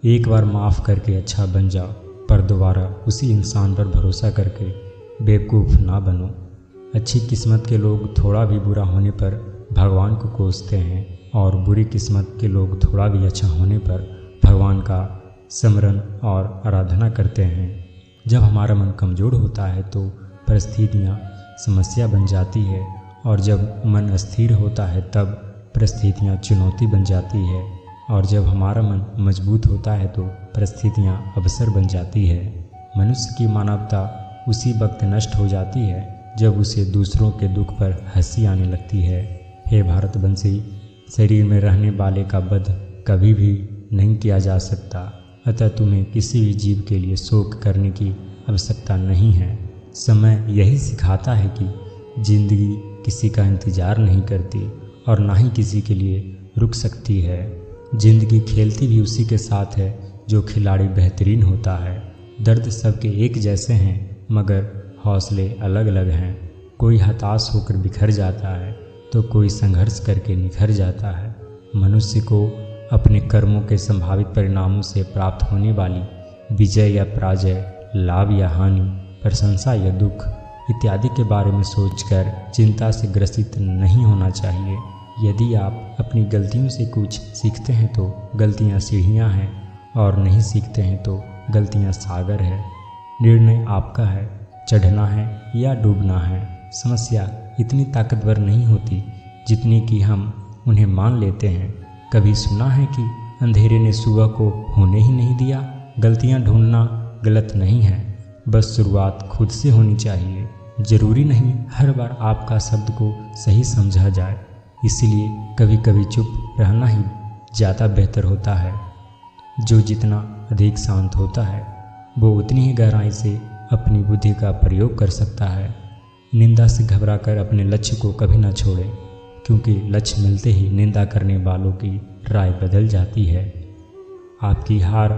एक बार माफ़ करके अच्छा बन जाओ, पर दोबारा उसी इंसान पर भरोसा करके बेवकूफ़ ना बनो। अच्छी किस्मत के लोग थोड़ा भी बुरा होने पर भगवान को कोसते हैं और बुरी किस्मत के लोग थोड़ा भी अच्छा होने पर भगवान का स्मरण और आराधना करते हैं। जब हमारा मन कमज़ोर होता है तो परिस्थितियाँ समस्या बन जाती है, और जब मन अस्थिर होता है तब परिस्थितियाँ चुनौती बन जाती है, और जब हमारा मन मजबूत होता है तो परिस्थितियाँ अवसर बन जाती है। मनुष्य की मानवता उसी वक्त नष्ट हो जाती है जब उसे दूसरों के दुख पर हंसी आने लगती है। हे भारतवंशी, शरीर में रहने वाले का वध कभी भी नहीं किया जा सकता, अतः तुम्हें किसी भी जीव के लिए शोक करने की आवश्यकता नहीं है। समय यही सिखाता है कि जिंदगी किसी का इंतज़ार नहीं करती और ना ही किसी के लिए रुक सकती है। जिंदगी खेलती भी उसी के साथ है जो खिलाड़ी बेहतरीन होता है। दर्द सबके एक जैसे हैं, मगर हौसले अलग अलग हैं। कोई हताश होकर बिखर जाता है तो कोई संघर्ष करके निखर जाता है। मनुष्य को अपने कर्मों के संभावित परिणामों से प्राप्त होने वाली विजय या पराजय, लाभ या हानि, प्रशंसा या दुख इत्यादि के बारे में सोचकर चिंता से ग्रसित नहीं होना चाहिए। यदि आप अपनी गलतियों से कुछ सीखते हैं तो गलतियां सीढ़ियां हैं, और नहीं सीखते हैं तो गलतियां सागर है। निर्णय आपका है, चढ़ना है या डूबना है। समस्या इतनी ताकतवर नहीं होती जितनी कि हम उन्हें मान लेते हैं। कभी सुना है कि अंधेरे ने सुबह को होने ही नहीं दिया? गलतियां ढूंढना गलत नहीं है, बस शुरुआत खुद से होनी चाहिए। जरूरी नहीं हर बार आपका शब्द को सही समझा जाए, इसलिए कभी कभी चुप रहना ही ज़्यादा बेहतर होता है। जो जितना अधिक शांत होता है वो उतनी ही गहराई से अपनी बुद्धि का प्रयोग कर सकता है। निंदा से घबराकर अपने लक्ष्य को कभी ना छोड़ें, क्योंकि लक्ष्य मिलते ही निंदा करने वालों की राय बदल जाती है। आपकी हार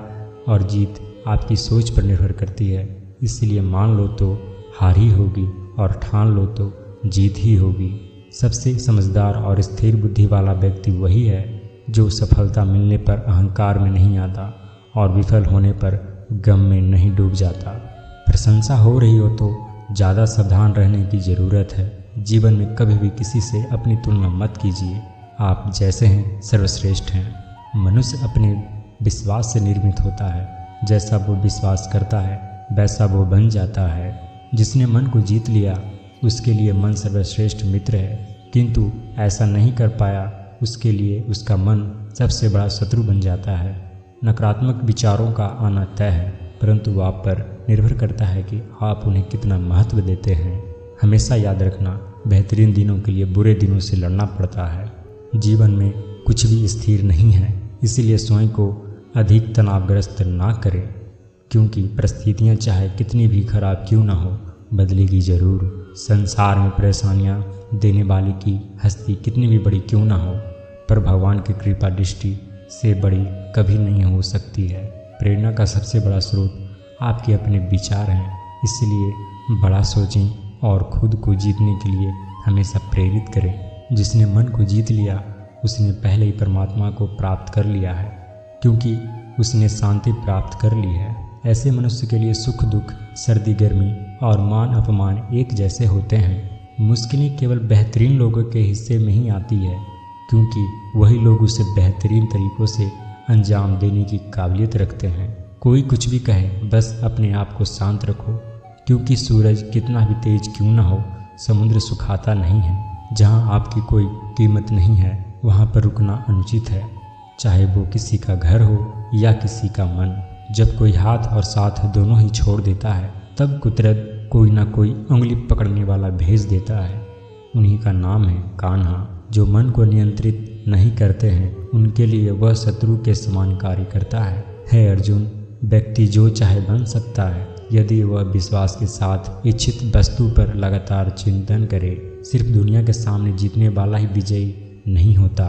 और जीत आपकी सोच पर निर्भर करती है, इसलिए मान लो तो हार ही होगी और ठान लो तो जीत ही होगी। सबसे समझदार और स्थिर बुद्धि वाला व्यक्ति वही है जो सफलता मिलने पर अहंकार में नहीं आता और विफल होने पर गम में नहीं डूब जाता। प्रशंसा हो रही हो तो ज़्यादा सावधान रहने की ज़रूरत है। जीवन में कभी भी किसी से अपनी तुलना मत कीजिए। आप जैसे हैं सर्वश्रेष्ठ हैं। मनुष्य अपने विश्वास से निर्मित होता है। जैसा वो विश्वास करता है वैसा वो बन जाता है। जिसने मन को जीत लिया उसके लिए मन सर्वश्रेष्ठ मित्र है, किंतु ऐसा नहीं कर पाया उसके लिए उसका मन सबसे बड़ा शत्रु बन जाता है। नकारात्मक विचारों का आना तय है, परंतु आप पर निर्भर करता है कि आप उन्हें कितना महत्व देते हैं। हमेशा याद रखना, बेहतरीन दिनों के लिए बुरे दिनों से लड़ना पड़ता है। जीवन में कुछ भी स्थिर नहीं है, इसीलिए स्वयं को अधिक तनावग्रस्त ना करें, क्योंकि परिस्थितियाँ चाहे कितनी भी खराब क्यों ना हो बदलेगी ज़रूर। संसार में परेशानियाँ देने वाले की हस्ती कितनी भी बड़ी क्यों ना हो, पर भगवान की कृपा दृष्टि से बड़ी कभी नहीं हो सकती है। प्रेरणा का सबसे बड़ा स्रोत आपके अपने विचार हैं, इसलिए बड़ा सोचें और खुद को जीतने के लिए हमेशा प्रेरित करें। जिसने मन को जीत लिया उसने पहले ही परमात्मा को प्राप्त कर लिया है, क्योंकि उसने शांति प्राप्त कर ली है। ऐसे मनुष्य के लिए सुख दुख, सर्दी गर्मी और मान अपमान एक जैसे होते हैं। मुश्किलें केवल बेहतरीन लोगों के हिस्से में ही आती है, क्योंकि वही लोग उसे बेहतरीन तरीक़ों से अंजाम देने की काबिलियत रखते हैं। कोई कुछ भी कहे, बस अपने आप को शांत रखो, क्योंकि सूरज कितना भी तेज क्यों ना हो समुद्र सुखाता नहीं है। जहाँ आपकी कोई कीमत नहीं है वहाँ पर रुकना अनुचित है, चाहे वो किसी का घर हो या किसी का मन। जब कोई हाथ और साथ दोनों ही छोड़ देता है तब कुदरत कोई ना कोई उंगली पकड़ने वाला भेज देता है। उन्हीं का नाम है कान्हा। जो मन को नियंत्रित नहीं करते हैं उनके लिए वह शत्रु के समान कार्य करता है। हे अर्जुन, व्यक्ति जो चाहे बन सकता है यदि वह विश्वास के साथ इच्छित वस्तु पर लगातार चिंतन करे। सिर्फ दुनिया के सामने जीतने वाला ही विजयी नहीं होता,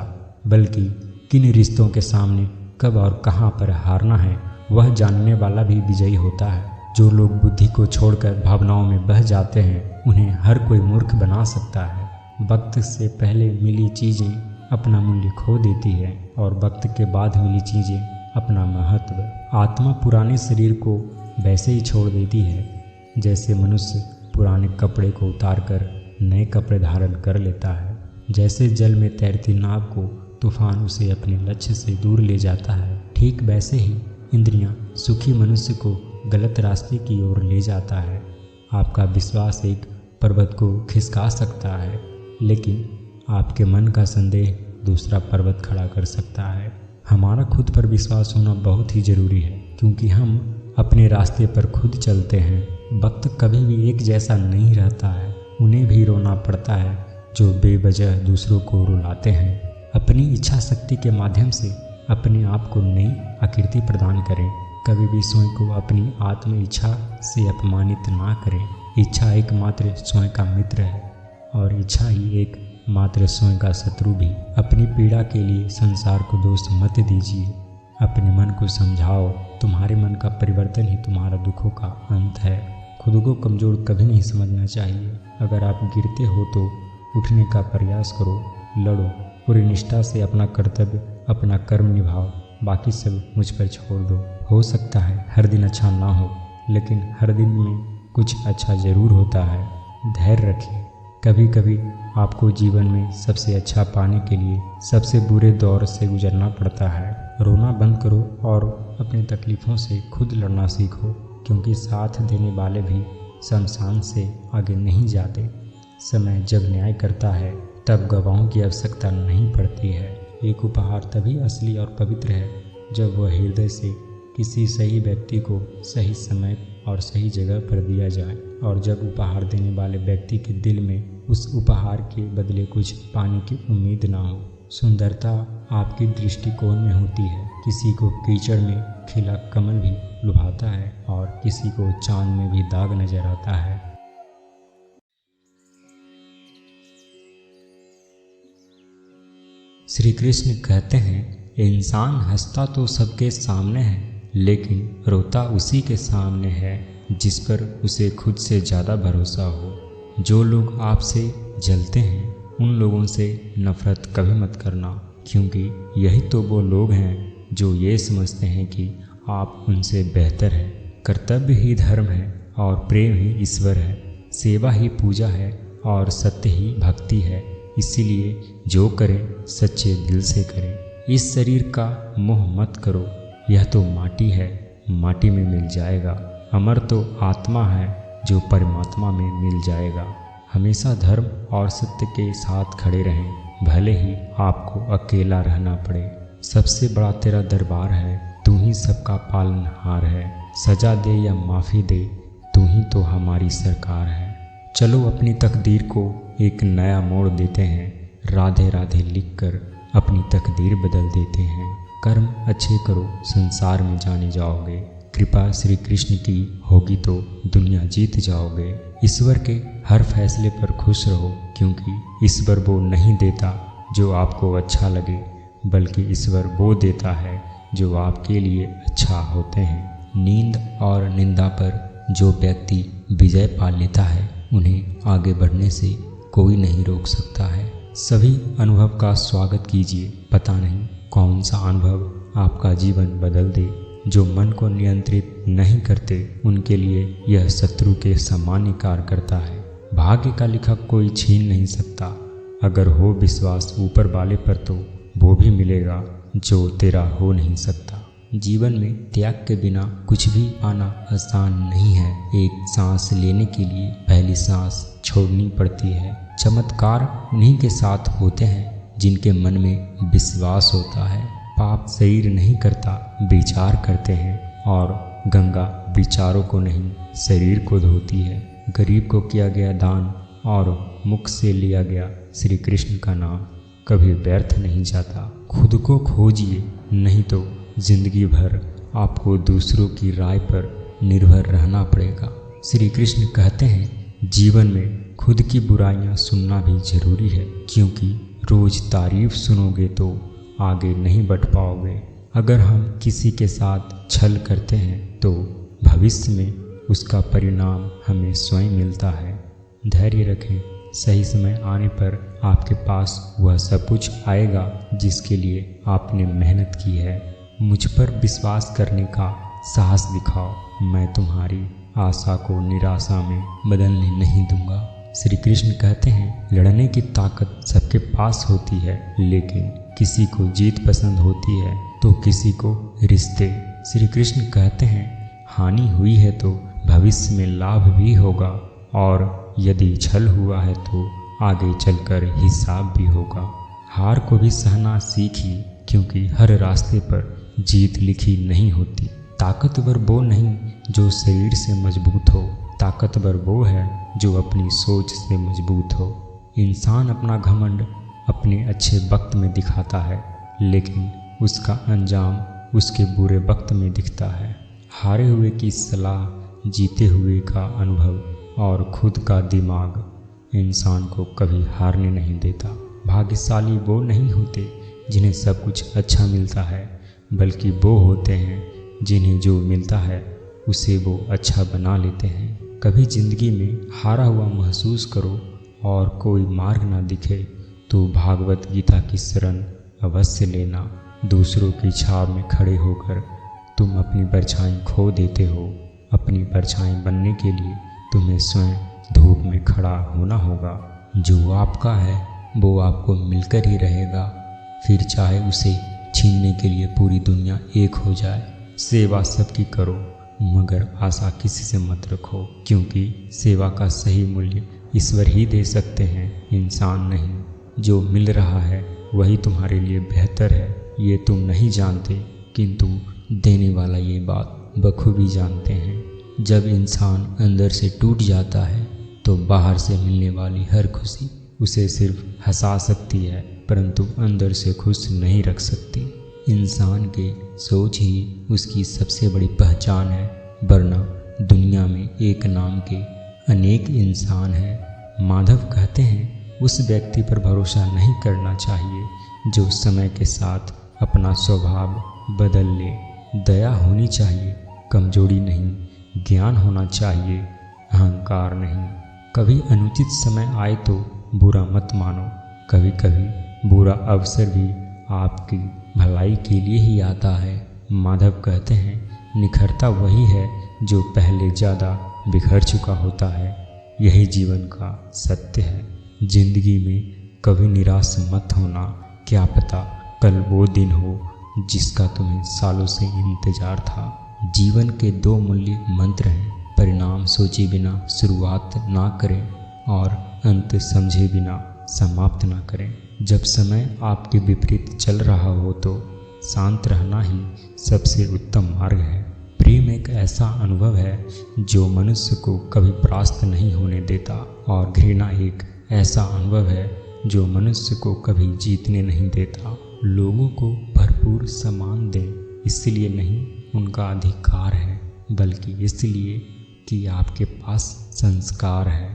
बल्कि किन रिश्तों के सामने कब और कहाँ पर हारना है वह जानने वाला भी विजयी होता है। जो लोग बुद्धि को छोड़कर भावनाओं में बह जाते हैं उन्हें हर कोई मूर्ख बना सकता है। वक्त से पहले मिली चीज़ें अपना मूल्य खो देती है और वक्त के बाद मिली चीज़ें अपना महत्व। आत्मा पुराने शरीर को वैसे ही छोड़ देती है जैसे मनुष्य पुराने कपड़े को उतारकर नए कपड़े धारण कर लेता है। जैसे जल में तैरती नाव को तूफान उसे अपने लक्ष्य से दूर ले जाता है, ठीक वैसे ही इंद्रियां सुखी मनुष्य को गलत रास्ते की ओर ले जाता है। आपका विश्वास एक पर्वत को खिसका सकता है, लेकिन आपके मन का संदेह दूसरा पर्वत खड़ा कर सकता है। हमारा खुद पर विश्वास होना बहुत ही ज़रूरी है, क्योंकि हम अपने रास्ते पर खुद चलते हैं। वक्त कभी भी एक जैसा नहीं रहता है। उन्हें भी रोना पड़ता है जो बेवजह दूसरों को रुलाते हैं। अपनी इच्छा शक्ति के माध्यम से अपने आप को नई आकृति प्रदान करें। कभी भी स्वयं को अपनी आत्म इच्छा से अपमानित ना करें। इच्छा एकमात्र स्वयं का मित्र है और इच्छा ही एक मात्र स्वयं का शत्रु भी। अपनी पीड़ा के लिए संसार को दोष मत दीजिए। अपने मन को समझाओ, तुम्हारे मन का परिवर्तन ही तुम्हारा दुखों का अंत है। खुद को कमज़ोर कभी नहीं समझना चाहिए। अगर आप गिरते हो तो उठने का प्रयास करो, लड़ो, पूरी निष्ठा से अपना कर्तव्य, अपना कर्म निभाओ, बाकी सब मुझ पर छोड़ दो। हो सकता है हर दिन अच्छा ना हो, लेकिन हर दिन में कुछ अच्छा ज़रूर होता है। धैर्य रखिए। कभी कभी आपको जीवन में सबसे अच्छा पाने के लिए सबसे बुरे दौर से गुजरना पड़ता है। रोना बंद करो और अपनी तकलीफ़ों से खुद लड़ना सीखो, क्योंकि साथ देने वाले भी शमशान से आगे नहीं जाते। समय जब न्याय करता है तब गवाहों की आवश्यकता नहीं पड़ती है। एक उपहार तभी असली और पवित्र है जब वह हृदय से किसी सही व्यक्ति को सही समय और सही जगह पर दिया जाए, और जब उपहार देने वाले व्यक्ति के दिल में उस उपहार के बदले कुछ पाने की उम्मीद ना हो। सुंदरता आपकी दृष्टिकोण में होती है। किसी को कीचड़ में खिला कमल भी लुभाता है और किसी को चांद में भी दाग नजर आता है। श्री कृष्ण कहते हैं, इंसान हंसता तो सबके सामने है, लेकिन रोता उसी के सामने है जिस पर उसे खुद से ज़्यादा भरोसा हो। जो लोग आपसे जलते हैं उन लोगों से नफ़रत कभी मत करना, क्योंकि यही तो वो लोग हैं जो ये समझते हैं कि आप उनसे बेहतर हैं। कर्तव्य ही धर्म है और प्रेम ही ईश्वर है। सेवा ही पूजा है और सत्य ही भक्ति है। इसीलिए जो करें सच्चे दिल से करें। इस शरीर का मोह मत करो, यह तो माटी है, माटी में मिल जाएगा। अमर तो आत्मा है जो परमात्मा में मिल जाएगा। हमेशा धर्म और सत्य के साथ खड़े रहें, भले ही आपको अकेला रहना पड़े। सबसे बड़ा तेरा दरबार है, तू ही सबका पालनहार है। सजा दे या माफ़ी दे, तू ही तो हमारी सरकार है। चलो अपनी तकदीर को एक नया मोड़ देते हैं। राधे राधे लिखकर अपनी तकदीर बदल देते हैं। कर्म अच्छे करो, संसार में जाने जाओगे। कृपा श्री कृष्ण की होगी तो दुनिया जीत जाओगे। ईश्वर के हर फैसले पर खुश रहो, क्योंकि ईश्वर वो नहीं देता जो आपको अच्छा लगे, बल्कि ईश्वर वो देता है जो आपके लिए अच्छा होते हैं। नींद और निंदा पर जो व्यक्ति विजय पा लेता है, उन्हें आगे बढ़ने से कोई नहीं रोक सकता है। सभी अनुभव का स्वागत कीजिए। पता नहीं कौन सा अनुभव आपका जीवन बदल दे। जो मन को नियंत्रित नहीं करते उनके लिए यह शत्रु के सामान्य कार्य करता है। भाग्य का लिखा कोई छीन नहीं सकता। अगर हो विश्वास ऊपर वाले पर तो वो भी मिलेगा जो तेरा हो नहीं सकता। जीवन में त्याग के बिना कुछ भी पाना आसान नहीं है। एक सांस लेने के लिए पहली सांस छोड़नी पड़ती है। चमत्कार उन्हीं के साथ होते हैं जिनके मन में विश्वास होता है। पाप शरीर नहीं करता, विचार करते हैं, और गंगा विचारों को नहीं शरीर को धोती है। गरीब को किया गया दान और मुख से लिया गया श्री कृष्ण का नाम कभी व्यर्थ नहीं जाता। खुद को खोजिए, नहीं तो जिंदगी भर आपको दूसरों की राय पर निर्भर रहना पड़ेगा। श्री कृष्ण कहते हैं, जीवन में खुद की बुराइयां सुनना भी जरूरी है, क्योंकि रोज तारीफ सुनोगे तो आगे नहीं बढ़ पाओगे। अगर हम किसी के साथ छल करते हैं तो भविष्य में उसका परिणाम हमें स्वयं मिलता है। धैर्य रखें, सही समय आने पर आपके पास वह सब कुछ आएगा जिसके लिए आपने मेहनत की है। मुझ पर विश्वास करने का साहस दिखाओ। मैं तुम्हारी आशा को निराशा में बदलने नहीं दूंगा। श्री कृष्ण कहते हैं, लड़ने की ताकत सबके पास होती है, लेकिन किसी को जीत पसंद होती है तो किसी को रिश्ते। श्री कृष्ण कहते हैं, हानि हुई है तो भविष्य में लाभ भी होगा, और यदि छल हुआ है तो आगे चलकर हिसाब भी होगा। हार को भी सहना सीखिए, क्योंकि हर रास्ते पर जीत लिखी नहीं होती। ताकतवर वो नहीं जो शरीर से मजबूत हो, ताकतवर वो है जो अपनी सोच से मजबूत हो। इंसान अपना घमंड अपने अच्छे वक्त में दिखाता है, लेकिन उसका अंजाम उसके बुरे वक्त में दिखता है। हारे हुए की सलाह, जीते हुए का अनुभव और खुद का दिमाग इंसान को कभी हारने नहीं देता। भाग्यशाली वो नहीं होते जिन्हें सब कुछ अच्छा मिलता है, बल्कि वो होते हैं जिन्हें जो मिलता है उसे वो अच्छा बना लेते हैं। कभी ज़िंदगी में हारा हुआ महसूस करो और कोई मार्ग ना दिखे तो भागवत गीता की शरण अवश्य लेना। दूसरों की छाव में खड़े होकर तुम अपनी परछाई खो देते हो। अपनी परछाई बनने के लिए तुम्हें स्वयं धूप में खड़ा होना होगा। जो आपका है वो आपको मिलकर ही रहेगा, फिर चाहे उसे छीनने के लिए पूरी दुनिया एक हो जाए। सेवा सबकी करो, मगर आशा किसी से मत रखो, क्योंकि सेवा का सही मूल्य ईश्वर ही दे सकते हैं, इंसान नहीं। जो मिल रहा है वही तुम्हारे लिए बेहतर है, ये तुम नहीं जानते, किंतु देने वाला ये बात बखूबी जानते हैं। जब इंसान अंदर से टूट जाता है तो बाहर से मिलने वाली हर खुशी उसे सिर्फ हंसा सकती है, परंतु अंदर से खुश नहीं रख सकती। इंसान के सोच ही उसकी सबसे बड़ी पहचान है, वरना दुनिया में एक नाम के अनेक इंसान हैं। माधव कहते हैं, उस व्यक्ति पर भरोसा नहीं करना चाहिए जो समय के साथ अपना स्वभाव बदल ले। दया होनी चाहिए, कमजोरी नहीं। ज्ञान होना चाहिए, अहंकार नहीं। कभी अनुचित समय आए तो बुरा मत मानो। कभी कभी बुरा अवसर भी आपकी भलाई के लिए ही आता है। माधव कहते हैं, निखरता वही है जो पहले ज़्यादा बिखर चुका होता है। यही जीवन का सत्य है। जिंदगी में कभी निराश मत होना, क्या पता कल वो दिन हो जिसका तुम्हें सालों से इंतजार था। जीवन के दो मूल्य मंत्र हैं, परिणाम सोचे बिना शुरुआत ना करें और अंत समझे बिना समाप्त ना करें। जब समय आपके विपरीत चल रहा हो तो शांत रहना ही सबसे उत्तम मार्ग है। प्रेम एक ऐसा अनुभव है जो मनुष्य को कभी परास्त नहीं होने देता, और घृणा एक ऐसा अनुभव है जो मनुष्य को कभी जीतने नहीं देता। लोगों को भरपूर सम्मान दें, इसलिए नहीं उनका अधिकार है, बल्कि इसलिए कि आपके पास संस्कार है।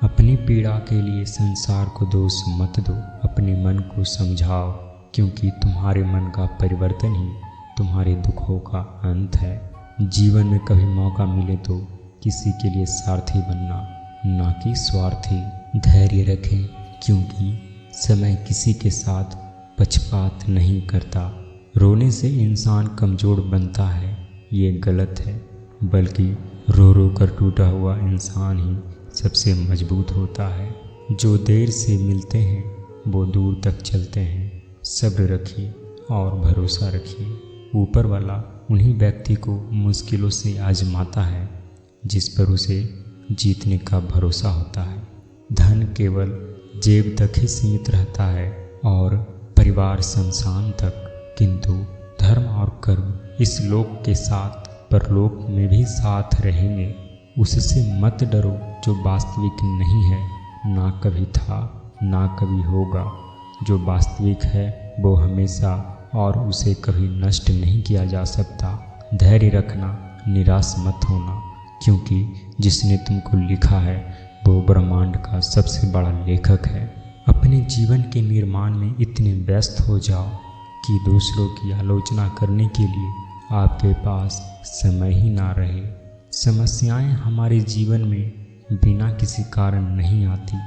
अपनी पीड़ा के लिए संसार को दोष मत दो, अपने मन को समझाओ, क्योंकि तुम्हारे मन का परिवर्तन ही तुम्हारे दुखों का अंत है। जीवन में कभी मौका मिले तो किसी के लिए सारथी बनना, ना कि स्वार्थी। धैर्य रखें, क्योंकि समय किसी के साथ पक्षपात नहीं करता। रोने से इंसान कमज़ोर बनता है, ये गलत है, बल्कि रो रो कर टूटा हुआ इंसान ही सबसे मजबूत होता है। जो देर से मिलते हैं वो दूर तक चलते हैं। सब्र रखिए और भरोसा रखिए। ऊपर वाला उन्हीं व्यक्ति को मुश्किलों से आजमाता है जिस पर उसे जीतने का भरोसा होता है। धन केवल जेब तक ही सीमित रहता है और परिवार शमशान तक, किंतु धर्म और कर्म इस लोक के साथ परलोक में भी साथ रहेंगे। उससे मत डरो जो वास्तविक नहीं है, ना कभी था ना कभी होगा। जो वास्तविक है वो हमेशा, और उसे कभी नष्ट नहीं किया जा सकता। धैर्य रखना, निराश मत होना, क्योंकि जिसने तुमको लिखा है वो ब्रह्मांड का सबसे बड़ा लेखक है। अपने जीवन के निर्माण में इतने व्यस्त हो जाओ कि दूसरों की आलोचना करने के लिए आपके पास समय ही ना रहे। समस्याएं हमारे जीवन में बिना किसी कारण नहीं आती,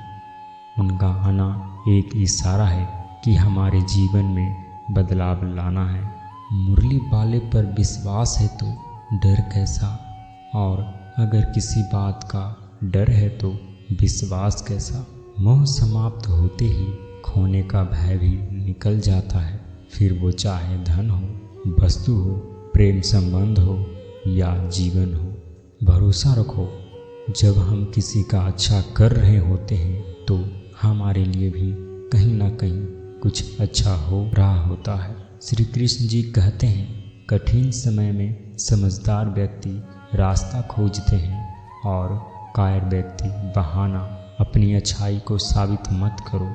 उनका आना एक इशारा है कि हमारे जीवन में बदलाव लाना है। मुरली वाले पर विश्वास है तो डर कैसा, और अगर किसी बात का डर है तो विश्वास कैसा। मोह समाप्त होते ही खोने का भय भी निकल जाता है, फिर वो चाहे धन हो, वस्तु हो, प्रेम संबंध हो या जीवन हो। भरोसा रखो, जब हम किसी का अच्छा कर रहे होते हैं तो हमारे लिए भी कहीं ना कहीं कुछ अच्छा हो रहा होता है। श्री कृष्ण जी कहते हैं, कठिन समय में समझदार व्यक्ति रास्ता खोजते हैं और कायर व्यक्ति बहाना। अपनी अच्छाई को साबित मत करो,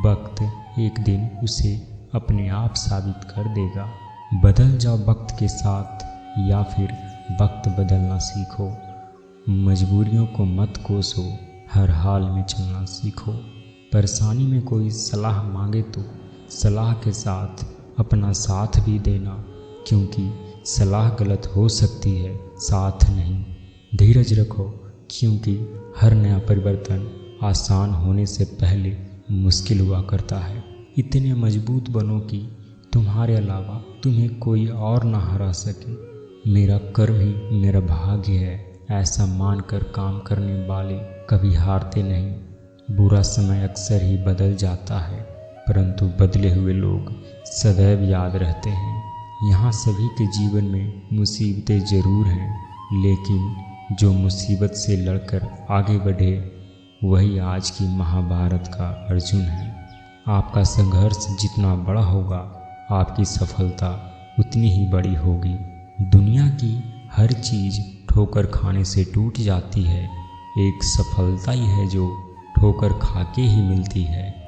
वक्त एक दिन उसे अपने आप साबित कर देगा। बदल जाओ वक्त के साथ या फिर वक्त बदलना सीखो। मजबूरियों को मत कोसो, हर हाल में चलना सीखो। परेशानी में कोई सलाह मांगे तो सलाह के साथ अपना साथ भी देना, क्योंकि सलाह गलत हो सकती है, साथ नहीं। धीरज रखो, क्योंकि हर नया परिवर्तन आसान होने से पहले मुश्किल हुआ करता है। इतने मजबूत बनो कि तुम्हारे अलावा तुम्हें कोई और ना हरा सके। मेरा कर्म ही मेरा भाग्य है, ऐसा मानकर काम करने वाले कभी हारते नहीं। बुरा समय अक्सर ही बदल जाता है, परंतु बदले हुए लोग सदैव याद रहते हैं। यहाँ सभी के जीवन में मुसीबतें ज़रूर हैं, लेकिन जो मुसीबत से लड़कर आगे बढ़े वही आज की महाभारत का अर्जुन है। आपका संघर्ष जितना बड़ा होगा, आपकी सफलता उतनी ही बड़ी होगी। दुनिया की हर चीज़ ठोकर खाने से टूट जाती है, एक सफलता ही है जो ठोकर खा के ही मिलती है।